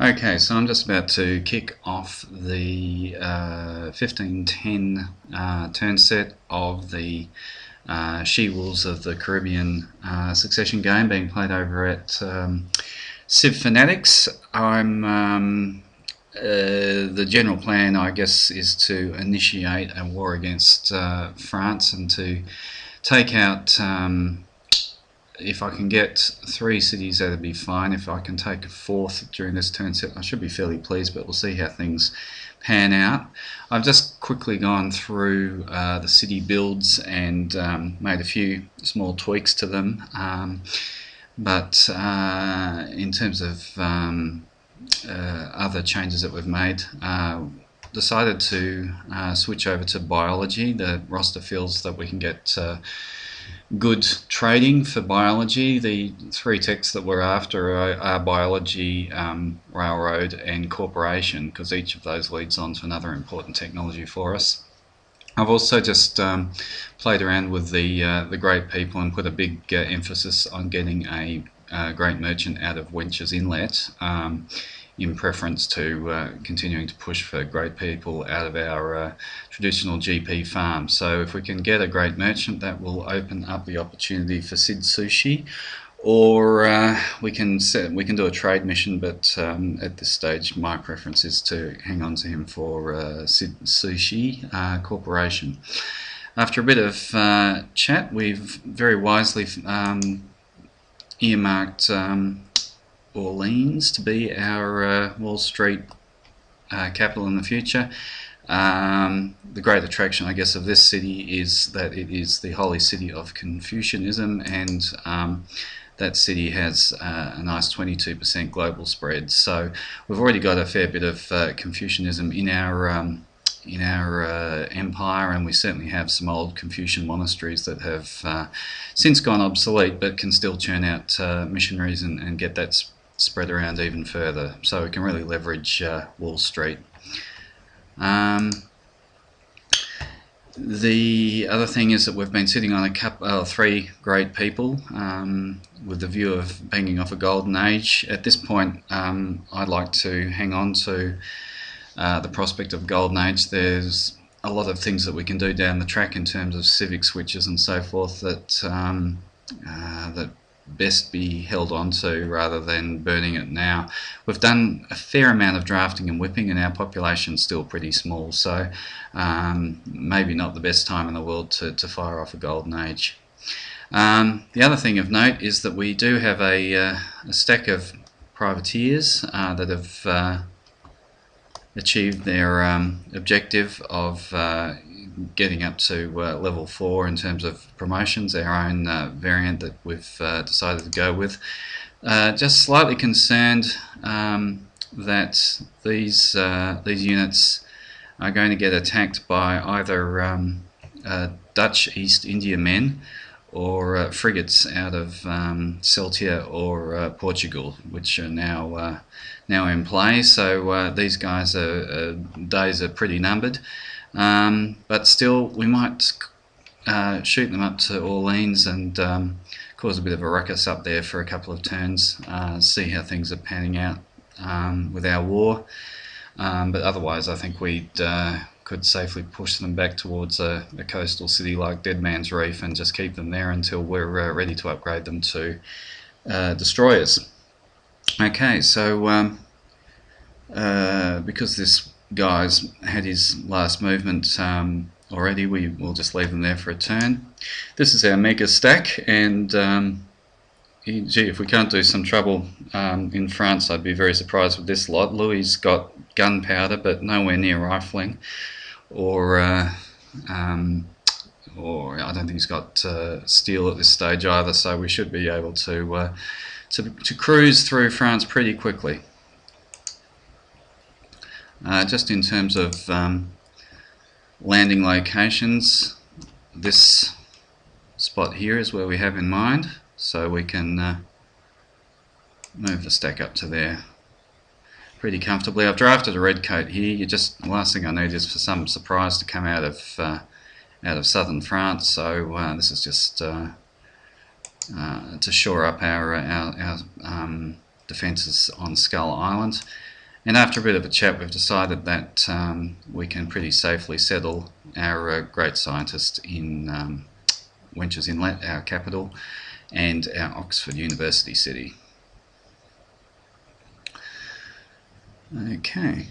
Okay, so I'm just about to kick off the 1510 turn set of the She-Wolves of the Caribbean Succession game being played over at CivFanatics. The general plan, I guess, is to initiate a war against France and to take out if I can get 3 cities, that'd be fine. If I can take a 4th during this turn set, I should be fairly pleased, but we'll see how things pan out. I've just quickly gone through the city builds and made a few small tweaks to them, but in terms of other changes that we've made, decided to switch over to biology. The roster feels that we can get good trading for biology. The 3 techs that we're after are biology, railroad and corporation, because each of those leads on to another important technology for us. I've also just played around with the great people and put a big emphasis on getting a great merchant out of Wenches Inlet, in preference to continuing to push for great people out of our traditional GP farm. So if we can get a great merchant, that will open up the opportunity for Sid Sushi, or we can do a trade mission, but at this stage my preference is to hang on to him for Sid Sushi Corporation. After a bit of chat, we've very wisely earmarked Orleans to be our Wall Street capital in the future. The great attraction, I guess, of this city is that it is the holy city of Confucianism, and that city has a nice 22% global spread. So we've already got a fair bit of Confucianism in our empire, and we certainly have some old Confucian monasteries that have since gone obsolete, but can still churn out missionaries and get that spread around even further. So we can really leverage Wall Street. The other thing is that we've been sitting on 3 great people with the view of banging off a golden age. At this point, I'd like to hang on to the prospect of golden age. There's a lot of things that we can do down the track in terms of civic switches and so forth that that best be held on to rather than burning it now. We've done a fair amount of drafting and whipping, and our population's still pretty small, so maybe not the best time in the world to fire off a golden age. The other thing of note is that we do have a stack of privateers that have achieved their objective of getting up to level 4 in terms of promotions, our own variant that we've decided to go with. Just slightly concerned that these units are going to get attacked by either Dutch East India men or frigates out of Celtia or Portugal, which are now in play. So these guys' days are pretty numbered. But still, we might shoot them up to Orleans and cause a bit of a ruckus up there for a couple of turns, see how things are panning out with our war. But otherwise, I think we could safely push them back towards a coastal city like Dead Man's Reef and just keep them there until we're ready to upgrade them to destroyers. Okay, so because this guy's had his last movement already, we will just leave them there for a turn. This is our mega stack, and gee, if we can't do some trouble in France, I'd be very surprised with this lot. Louis got gunpowder, but nowhere near rifling, or I don't think he's got steel at this stage either. So we should be able to cruise through France pretty quickly. Just in terms of landing locations, this spot here is where we have in mind, so we can move the stack up to there pretty comfortably. I've drafted a red coat here. The last thing I need is for some surprise to come out of southern France, so this is just to shore up our defences on Skull Island. And after a bit of a chat, we've decided that we can pretty safely settle our great scientist in Wenches Inlet, our capital, and our Oxford University city. Okay.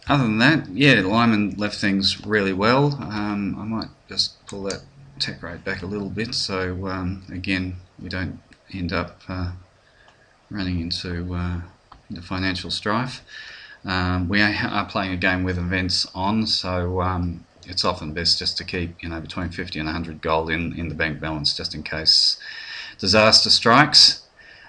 Other than that, yeah, Lyman left things really well. I might just pull that tech rate back a little bit so again we don't end up running into financial strife. We are playing a game with events on, so it's often best just to keep between 50 and 100 gold in the bank balance just in case disaster strikes.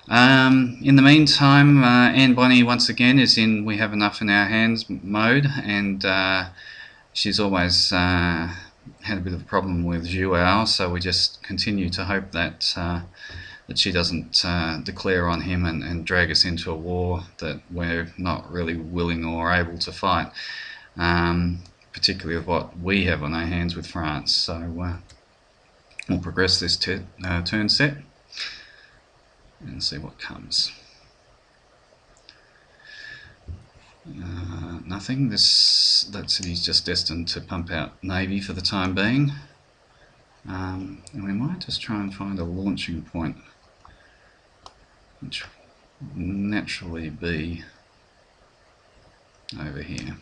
In the meantime, Anne Bonny once again is in we have enough in our hands mode, and she's always had a bit of a problem with Zhuao, so we just continue to hope that that she doesn't declare on him and drag us into a war that we're not really willing or able to fight, particularly with what we have on our hands with France. So we'll progress this turn set and see what comes. Nothing. That city's just destined to pump out navy for the time being, and we might just try and find a launching point, which would naturally be over here.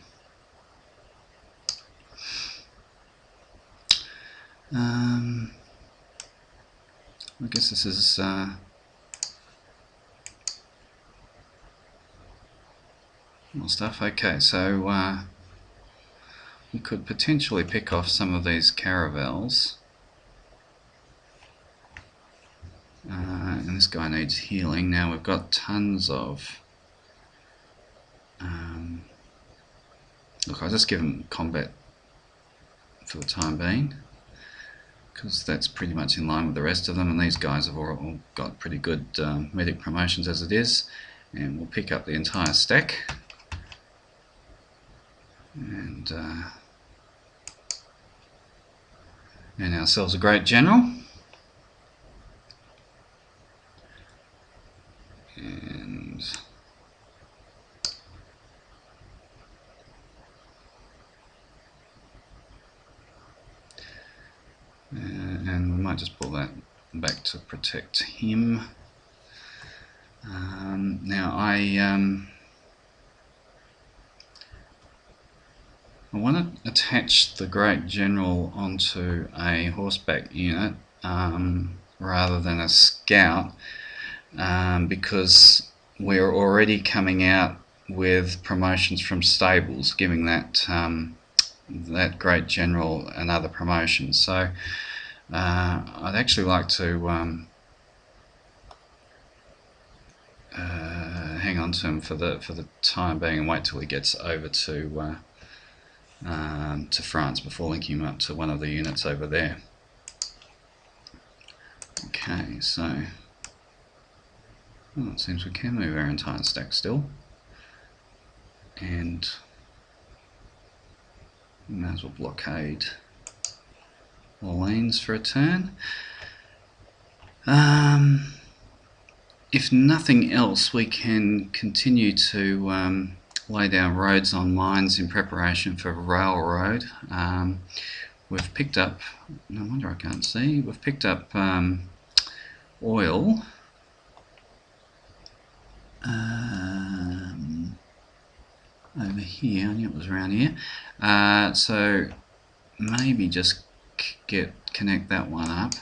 I guess this is more stuff. Okay, so we could potentially pick off some of these caravels, and this guy needs healing. Now we've got tons of look, I'll just give him combat for the time being, because that's pretty much in line with the rest of them, and these guys have all got pretty good medic promotions as it is, and we'll pick up the entire stack and ourselves a great general. And we might just pull that back to protect him. Now I want to attach the Great General onto a horseback unit rather than a scout, because we're already coming out with promotions from stables, giving that that Great General another promotion. So I'd actually like to hang on to him for the time being and wait till he gets over to France before linking him up to one of the units over there. Okay, so it seems we can move our entire stack still, and we may as well blockade Orleans for a turn. If nothing else, we can continue to lay down roads on mines in preparation for a railroad. We've picked up, no wonder I can't see, we've picked up oil over here. I knew it was around here. So maybe just connect that one up,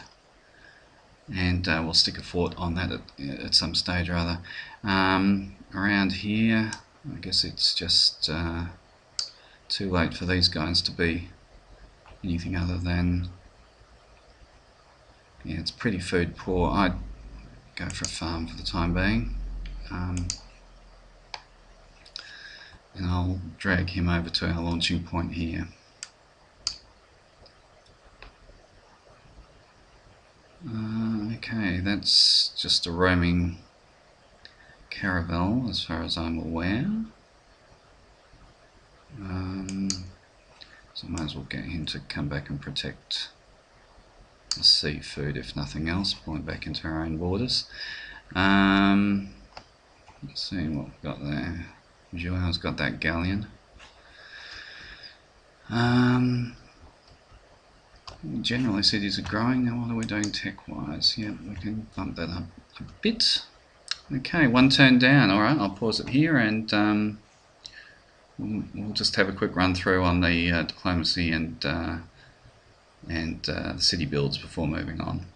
and we'll stick a fort on that at some stage or other. Around here, I guess it's just too late for these guys to be anything other than, yeah, it's pretty food poor. I'd go for a farm for the time being, and I'll drag him over to our launching point here. Okay, that's just a roaming caravel as far as I'm aware. So I might as well get him to come back and protect the seafood if nothing else, pull it back into our own borders. Let's see what we've got there. Joao's got that galleon. Generally cities are growing. Now what are we doing tech-wise? Yeah, we can bump that up a bit. Okay, one turn down. Alright, I'll pause it here and we'll just have a quick run through on the diplomacy and the city builds before moving on.